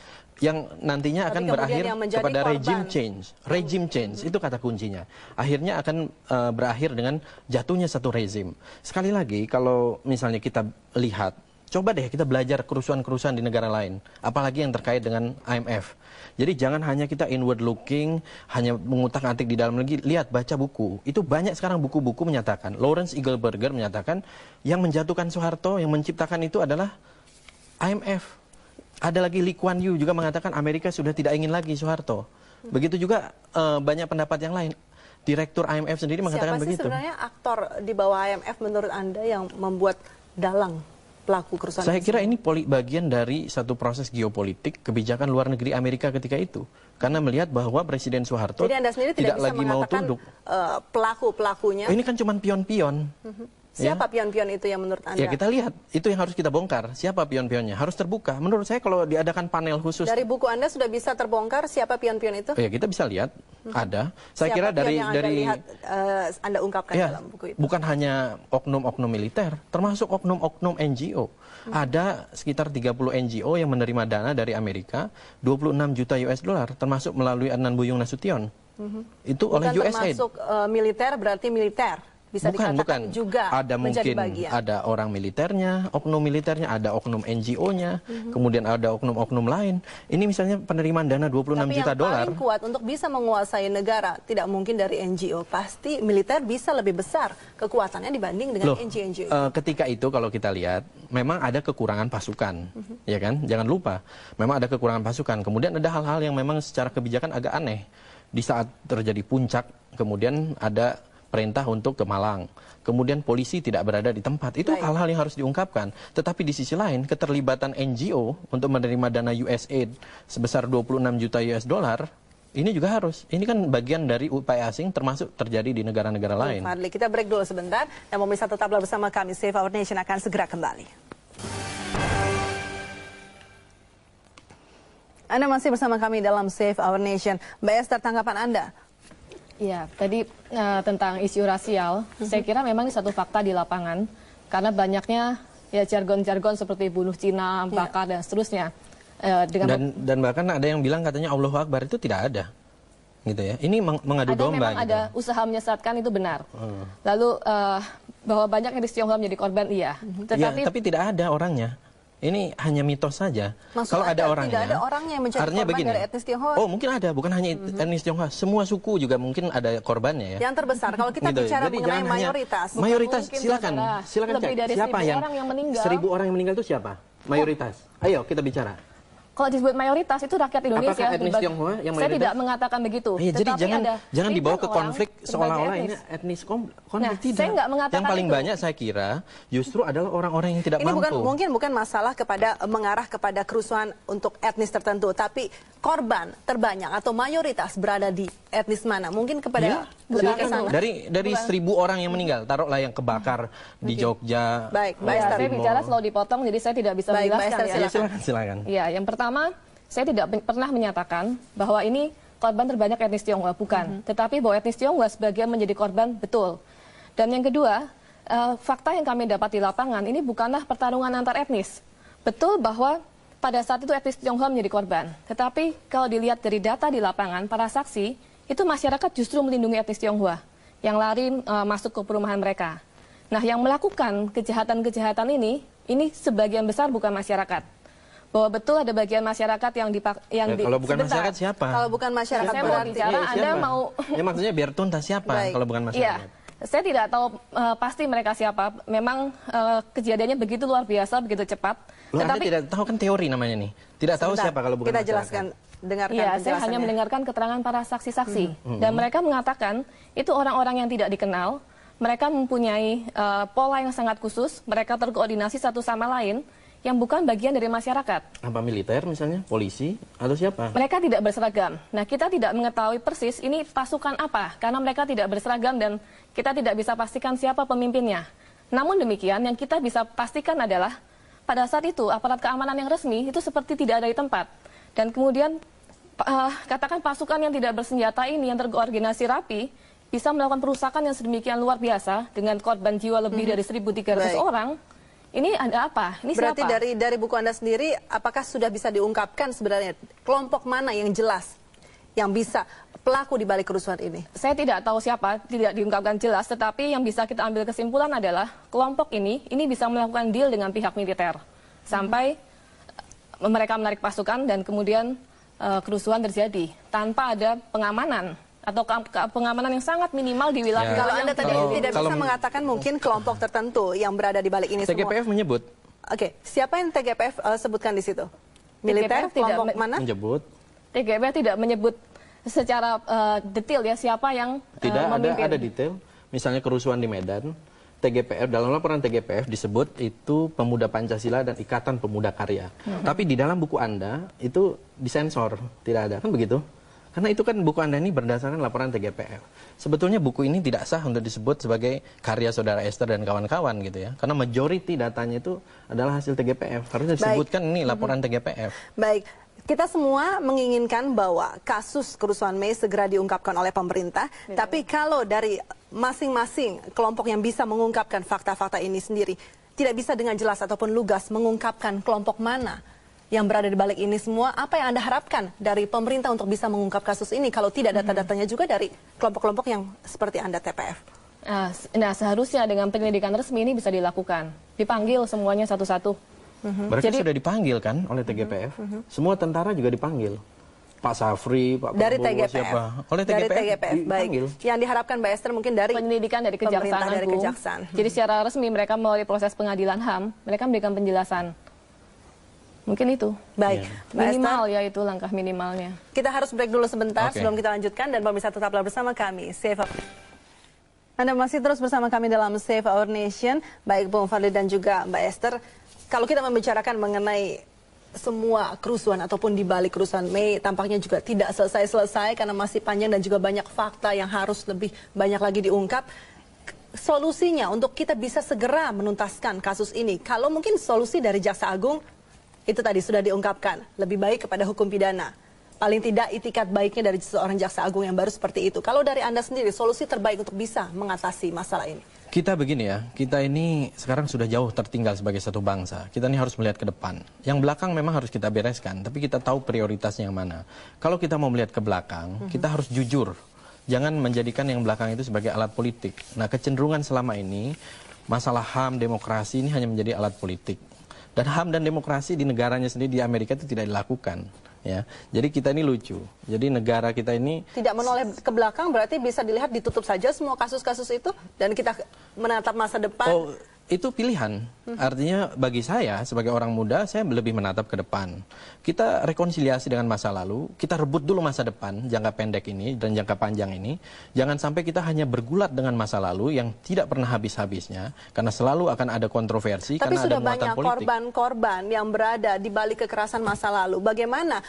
Speaker 3: yang nantinya akan berakhir kepada regime change. Itu kata kuncinya. Akhirnya akan berakhir dengan jatuhnya satu rezim. Sekali lagi, kalau misalnya kita lihat, coba deh kita belajar kerusuhan-kerusuhan di negara lain, apalagi yang terkait dengan IMF. Jadi jangan hanya kita inward looking, hanya mengutak-atik di dalam negeri, lihat, baca buku. Itu banyak sekarang buku-buku menyatakan, Lawrence Eagleburger menyatakan, yang menjatuhkan Soeharto, yang menciptakan itu adalah IMF. Ada lagi Lee Kuan Yew juga mengatakan Amerika sudah tidak ingin lagi Soeharto. Begitu juga banyak pendapat yang lain. Direktur IMF sendiri mengatakan begitu.
Speaker 2: Siapa sih sebenarnya aktor di bawah IMF menurut Anda yang membuat dalang pelaku kerusuhan?
Speaker 3: Saya kira ini bagian dari satu proses geopolitik kebijakan luar negeri Amerika ketika itu. Karena melihat bahwa Presiden Soeharto
Speaker 2: Jadi Anda sendiri tidak bisa
Speaker 3: lagi mau tunduk.
Speaker 2: Pelaku-pelakunya.
Speaker 3: Ini kan cuma pion-pion.
Speaker 2: Siapa pion-pion itu yang menurut Anda?
Speaker 3: Ya kita lihat, itu yang harus kita bongkar. Siapa pion-pionnya? Harus terbuka. Menurut saya kalau diadakan panel khusus.
Speaker 2: Dari buku Anda sudah bisa terbongkar siapa pion-pion itu?
Speaker 3: Ya kita bisa lihat, ada. Saya
Speaker 2: Siapa
Speaker 3: kira
Speaker 2: pion yang
Speaker 3: dari
Speaker 2: Anda lihat, Anda ungkapkan
Speaker 3: ya,
Speaker 2: dalam buku itu?
Speaker 3: bukan hanya oknum-oknum militer, termasuk oknum-oknum NGO. Ada sekitar 30 NGO yang menerima dana dari Amerika, 26 juta US dollar, termasuk melalui Adnan Buyung Nasution. Itu oleh USAID.
Speaker 2: Termasuk militer berarti militer. Bisa dikatakan juga
Speaker 3: ada
Speaker 2: menjadi
Speaker 3: mungkin
Speaker 2: bagian.
Speaker 3: ada orang militernya, oknum militernya, ada oknum NGO-nya, kemudian ada oknum-oknum lain. Ini misalnya penerimaan dana 26 juta dolar.
Speaker 2: Tapi yang paling kuat untuk bisa menguasai negara tidak mungkin dari NGO. Pasti militer bisa lebih besar kekuatannya dibanding dengan NGO.
Speaker 3: Ketika itu kalau kita lihat, memang ada kekurangan pasukan, ya kan? Jangan lupa, memang ada kekurangan pasukan. Kemudian ada hal-hal yang memang secara kebijakan agak aneh. Di saat terjadi puncak, kemudian ada perintah untuk ke Malang. Kemudian polisi tidak berada di tempat. Itu hal-hal yang harus diungkapkan. Tetapi di sisi lain, keterlibatan NGO untuk menerima dana USAID sebesar 26 juta US dollar, ini juga harus. Ini kan bagian dari upaya asing termasuk terjadi di negara-negara lain.
Speaker 2: Fadli, kita break dulu sebentar. Dan pemirsa tetaplah bersama kami. Save Our Nation akan segera kembali. Anda masih bersama kami dalam Save Our Nation. Mbak Esther, tanggapan Anda?
Speaker 5: Ya, tadi tentang isu rasial, saya kira memang ini satu fakta di lapangan, karena banyaknya ya jargon-jargon seperti bunuh Cina, bakar dan seterusnya.
Speaker 3: Dan bahkan ada yang bilang katanya Allahu Akbar itu tidak ada, gitu ya. Ini mengadu domba.
Speaker 5: Memang ada usaha menyesatkan, itu benar. Lalu bahwa banyak etnis Tionghoa menjadi korban, iya.
Speaker 3: Tapi tidak ada orangnya. Ini hanya mitos saja.
Speaker 2: Kalau ada orangnya, tidak ada orangnya yang menjadi korban begini, dari etnis Tionghoa.
Speaker 3: Oh, mungkin ada, bukan hanya etnis Tionghoa, semua suku juga mungkin ada korbannya ya.
Speaker 2: Yang terbesar kalau kita bicara mengenai mayoritas.
Speaker 3: Mayoritas, silakan
Speaker 5: lebih dari
Speaker 3: siapa
Speaker 5: 1.000 orang yang meninggal.
Speaker 3: 1.000 orang yang meninggal itu siapa? Mayoritas. Ayo kita bicara.
Speaker 5: Kalau disebut mayoritas itu rakyat Indonesia.
Speaker 3: Apakah etnis Tionghoa yang mayoritas?
Speaker 5: Saya tidak mengatakan begitu.
Speaker 3: Jadi jangan dibawa ke konflik seolah-olah ini etnis konflik. Tidak.
Speaker 5: Saya nggak mengatakan
Speaker 3: yang paling
Speaker 5: itu.
Speaker 3: banyak saya kira justru adalah orang-orang yang tidak mampu.
Speaker 2: Ini bukan masalah mengarah kepada kerusuhan untuk etnis tertentu, tapi korban terbanyak atau mayoritas berada di etnis mana? Mungkin kepada lebih ke sana.
Speaker 3: Dari 1.000 orang yang meninggal, taruhlah yang kebakar di Jogja.
Speaker 2: Baik,
Speaker 5: saya bicara selalu dipotong, jadi saya tidak bisa menjelaskan.
Speaker 3: Silakan.
Speaker 5: Ya, yang pertama, saya tidak pernah menyatakan bahwa ini korban terbanyak etnis Tionghoa, bukan. Tetapi bahwa etnis Tionghoa sebagian menjadi korban, betul. Dan yang kedua, fakta yang kami dapat di lapangan, ini bukanlah pertarungan antar etnis. Betul bahwa pada saat itu etnis Tionghoa menjadi korban. Tetapi kalau dilihat dari data di lapangan, para saksi, itu masyarakat justru melindungi etnis Tionghoa yang lari masuk ke perumahan mereka. Nah, yang melakukan kejahatan-kejahatan ini sebagian besar bukan masyarakat. Bahwa betul ada bagian masyarakat yang
Speaker 3: kalau bukan masyarakat siapa?
Speaker 2: Kalau bukan masyarakat
Speaker 5: saya mau bicara, Anda mau...
Speaker 3: Ya maksudnya biar tuntas siapa kalau bukan masyarakat?
Speaker 5: Ya, saya tidak tahu pasti mereka siapa. Memang kejadiannya begitu luar biasa, begitu cepat.
Speaker 3: Anda tidak tahu kan teori namanya nih. Tidak tahu siapa kalau bukan masyarakat.
Speaker 2: Kita jelaskan, dengarkan penjelasannya.
Speaker 5: Saya hanya mendengarkan keterangan para saksi-saksi. Dan mereka mengatakan itu orang-orang yang tidak dikenal. Mereka mempunyai pola yang sangat khusus. Mereka terkoordinasi satu sama lain yang bukan bagian dari masyarakat.
Speaker 3: Apa militer misalnya, polisi, atau siapa?
Speaker 5: Mereka tidak berseragam. Nah, kita tidak mengetahui persis ini pasukan apa, karena mereka tidak berseragam dan kita tidak bisa pastikan siapa pemimpinnya. Namun demikian, yang kita bisa pastikan adalah pada saat itu aparat keamanan yang resmi itu seperti tidak ada di tempat. Dan kemudian katakan pasukan yang tidak bersenjata ini yang terkoordinasi rapi bisa melakukan perusakan yang sedemikian luar biasa dengan korban jiwa lebih dari 1.300 orang. Ini ada apa? Ini
Speaker 2: berarti
Speaker 5: siapa?
Speaker 2: dari buku Anda sendiri, apakah sudah bisa diungkapkan sebenarnya kelompok mana yang jelas yang bisa pelaku di balik kerusuhan ini?
Speaker 5: Saya tidak tahu siapa, tidak diungkapkan jelas, tetapi yang bisa kita ambil kesimpulan adalah kelompok ini bisa melakukan deal dengan pihak militer sampai mereka menarik pasukan dan kemudian kerusuhan terjadi tanpa ada pengamanan atau pengamanan yang sangat minimal di wilayah.
Speaker 2: Kalau Anda tadi tidak bisa mengatakan mungkin kelompok tertentu yang berada di balik ini
Speaker 3: TGPF
Speaker 2: semua.
Speaker 3: menyebut.
Speaker 2: Oke, siapa yang TGPF sebutkan di situ? Militer, kelompok mana?
Speaker 3: Menyebut.
Speaker 5: TGPF tidak menyebut secara detail ya siapa yang
Speaker 3: Tidak
Speaker 5: memimpin.
Speaker 3: ada detail. Misalnya kerusuhan di Medan, TGPF, dalam laporan TGPF disebut itu Pemuda Pancasila dan Ikatan Pemuda Karya. Tapi di dalam buku Anda itu disensor, tidak ada, kan begitu? Karena itu kan buku Anda ini berdasarkan laporan TGPF. Sebetulnya buku ini tidak sah untuk disebut sebagai karya saudara Esther dan kawan-kawan gitu ya. Karena majority datanya itu adalah hasil TGPF. Harusnya disebutkan ini laporan TGPF.
Speaker 2: Baik, kita semua menginginkan bahwa kasus kerusuhan Mei segera diungkapkan oleh pemerintah. Tapi kalau dari masing-masing kelompok yang bisa mengungkapkan fakta-fakta ini sendiri, tidak bisa dengan jelas ataupun lugas mengungkapkan kelompok mana yang berada di balik ini semua, apa yang Anda harapkan dari pemerintah untuk bisa mengungkap kasus ini kalau tidak data-datanya juga dari kelompok-kelompok yang seperti Anda TPF?
Speaker 5: Nah, seharusnya dengan penyelidikan resmi ini bisa dilakukan. Dipanggil semuanya satu-satu.
Speaker 3: Berarti sudah dipanggil kan oleh TGPF? Semua tentara juga dipanggil. Pak Safri, Pak
Speaker 2: dari
Speaker 3: Prabowo,
Speaker 2: TGPF.
Speaker 3: siapa? Oleh TGPF,
Speaker 2: dari TGPF. Baik.
Speaker 3: dipanggil.
Speaker 2: Yang diharapkan Mbak Esther mungkin dari
Speaker 5: penyelidikan dari Kejaksaan
Speaker 2: dari
Speaker 5: Agung.
Speaker 2: Kejaksaan.
Speaker 5: Jadi secara resmi mereka melalui proses pengadilan HAM, mereka memberikan penjelasan. Mungkin itu.
Speaker 2: Baik, Mbak
Speaker 5: Minimal
Speaker 2: Esther,
Speaker 5: ya itu langkah minimalnya.
Speaker 2: kita harus break dulu sebentar
Speaker 3: Oke.
Speaker 2: sebelum kita lanjutkan dan pemirsa tetaplah bersama kami. Save Our... Anda masih terus bersama kami dalam Save Our Nation, baik Bung Fadli dan juga Mbak Esther. Kalau kita membicarakan mengenai semua kerusuhan ataupun di balik kerusuhan Mei tampaknya juga tidak selesai-selesai karena masih panjang dan juga banyak fakta yang harus lebih banyak lagi diungkap. Solusinya untuk kita bisa segera menuntaskan kasus ini, kalau mungkin solusi dari Jaksa Agung itu tadi sudah diungkapkan, lebih baik kepada hukum pidana. Paling tidak itikat baiknya dari seorang Jaksa Agung yang baru seperti itu. Kalau dari Anda sendiri, solusi terbaik untuk bisa mengatasi masalah ini?
Speaker 3: Kita begini ya, kita ini sekarang sudah jauh tertinggal sebagai satu bangsa. Kita ini harus melihat ke depan. Yang belakang memang harus kita bereskan, tapi kita tahu prioritasnya yang mana. Kalau kita mau melihat ke belakang, kita harus jujur. Jangan menjadikan yang belakang itu sebagai alat politik. Nah, kecenderungan selama ini, masalah HAM, demokrasi ini hanya menjadi alat politik. Dan HAM dan demokrasi di negaranya sendiri di Amerika itu tidak dilakukan. Ya, jadi kita ini lucu. Jadi negara kita ini
Speaker 2: tidak menoleh ke belakang berarti bisa dilihat ditutup saja semua kasus-kasus itu dan kita menatap masa depan.
Speaker 3: Oh, itu pilihan. Artinya bagi saya sebagai orang muda saya lebih menatap ke depan. Kita rekonsiliasi dengan masa lalu, kita rebut dulu masa depan jangka pendek ini dan jangka panjang ini. Jangan sampai kita hanya bergulat dengan masa lalu yang tidak pernah habis-habisnya karena selalu akan ada kontroversi.
Speaker 2: Tapi
Speaker 3: karena
Speaker 2: sudah
Speaker 3: ada muatan
Speaker 2: banyak
Speaker 3: politik.
Speaker 2: korban-korban yang berada di balik kekerasan masa lalu. Bagaimana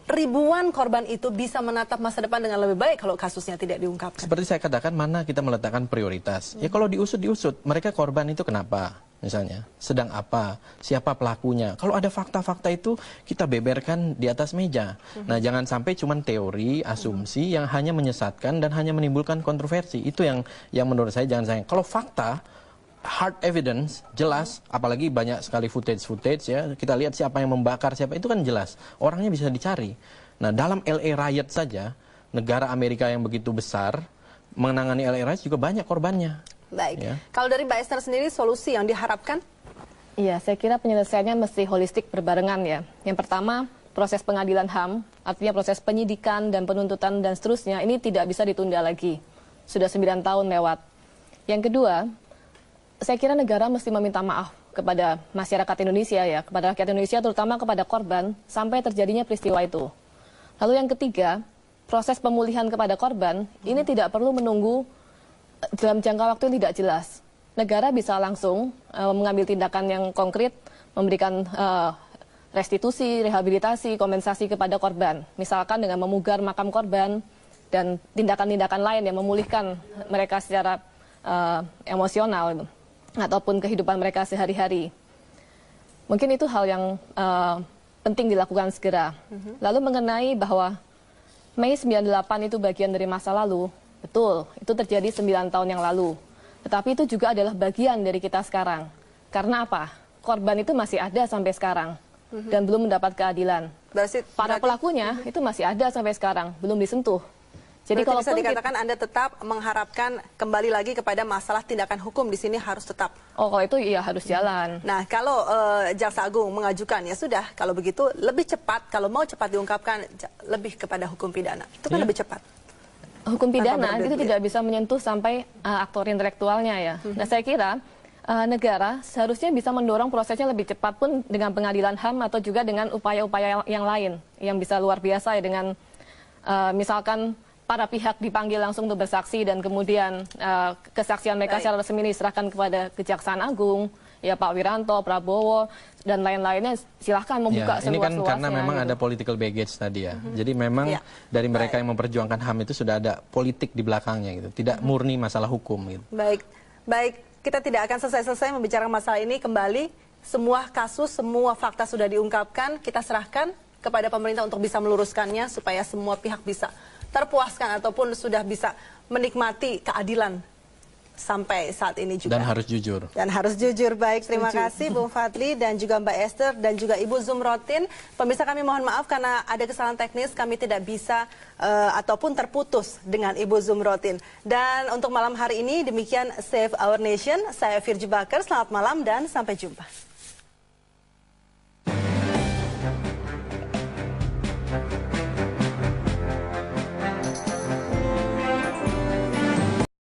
Speaker 2: ribuan korban itu bisa menatap masa depan dengan lebih baik kalau kasusnya tidak diungkapkan?
Speaker 3: Seperti saya katakan, mana kita meletakkan prioritas. Ya kalau diusut, mereka korban itu kenapa? Misalnya, sedang apa? Siapa pelakunya? Kalau ada fakta-fakta itu, kita beberkan di atas meja. Nah, jangan sampai cuma teori, asumsi yang hanya menyesatkan dan hanya menimbulkan kontroversi. Itu yang menurut saya jangan sayang. Kalau fakta, hard evidence, jelas, apalagi banyak sekali footage ya, kita lihat siapa yang membakar, siapa, itu kan jelas, orangnya bisa dicari. Nah, dalam LA Riot saja, negara Amerika yang begitu besar, menangani LA Riot juga banyak korbannya.
Speaker 2: Baik,
Speaker 3: Ya.
Speaker 2: kalau dari Mbak Esther sendiri, solusi yang diharapkan?
Speaker 5: Iya, saya kira penyelesaiannya mesti holistik berbarengan ya. Yang pertama, proses pengadilan HAM, artinya proses penyidikan dan penuntutan dan seterusnya, ini tidak bisa ditunda lagi. Sudah 9 tahun lewat. Yang kedua, saya kira negara mesti meminta maaf kepada masyarakat Indonesia ya, kepada rakyat Indonesia terutama kepada korban sampai terjadinya peristiwa itu. Lalu yang ketiga, proses pemulihan kepada korban ini tidak perlu menunggu dalam jangka waktu yang tidak jelas. Negara bisa langsung mengambil tindakan yang konkret, memberikan restitusi, rehabilitasi, kompensasi kepada korban. Misalkan dengan memugar makam korban dan tindakan-tindakan lain yang memulihkan mereka secara emosional ataupun kehidupan mereka sehari-hari. Mungkin itu hal yang penting dilakukan segera. Lalu mengenai bahwa Mei 98 itu bagian dari masa lalu, Betul, itu terjadi 9 tahun yang lalu. Tetapi itu juga adalah bagian dari kita sekarang. Karena apa? Korban itu masih ada sampai sekarang dan belum mendapat keadilan. Para pelakunya itu masih ada sampai sekarang, belum disentuh. Jadi kalau
Speaker 2: bisa dikatakan Anda tetap mengharapkan kembali lagi kepada masalah tindakan hukum di sini harus tetap.
Speaker 5: Oh, kalau itu iya harus jalan.
Speaker 2: Nah, kalau Jaksa Agung mengajukan ya sudah, kalau begitu lebih cepat, kalau mau cepat diungkapkan lebih kepada hukum pidana. Itu kan lebih cepat.
Speaker 5: Hukum pidana itu tidak bisa menyentuh sampai aktor intelektualnya ya. Nah, saya kira negara seharusnya bisa mendorong prosesnya lebih cepat pun dengan pengadilan HAM atau juga dengan upaya-upaya yang lain yang bisa luar biasa ya, dengan misalkan para pihak dipanggil langsung untuk bersaksi dan kemudian kesaksian mereka secara resmi diserahkan kepada Kejaksaan Agung, ya Pak Wiranto, Prabowo dan lain-lainnya, silahkan membuka
Speaker 3: ya, ini kan
Speaker 5: seluas-luasnya.
Speaker 3: karena memang ada political baggage tadi ya. Jadi memang dari mereka yang memperjuangkan HAM itu sudah ada politik di belakangnya gitu, tidak murni masalah hukum gitu.
Speaker 2: Baik, kita tidak akan selesai-selesai membicarakan masalah ini. Kembali semua kasus, semua fakta sudah diungkapkan, kita serahkan kepada pemerintah untuk bisa meluruskannya supaya semua pihak bisa terpuaskan ataupun sudah bisa menikmati keadilan sampai saat ini juga.
Speaker 3: Dan harus jujur.
Speaker 2: Dan harus jujur. Baik, terima kasih Bung Fadli dan juga Mbak Esther dan juga Ibu Zumrotin. Pemirsa, kami mohon maaf karena ada kesalahan teknis, kami tidak bisa ataupun terputus dengan Ibu Zumrotin. Dan untuk malam hari ini demikian Save Our Nation. Saya Virji Bakar, selamat malam dan sampai jumpa.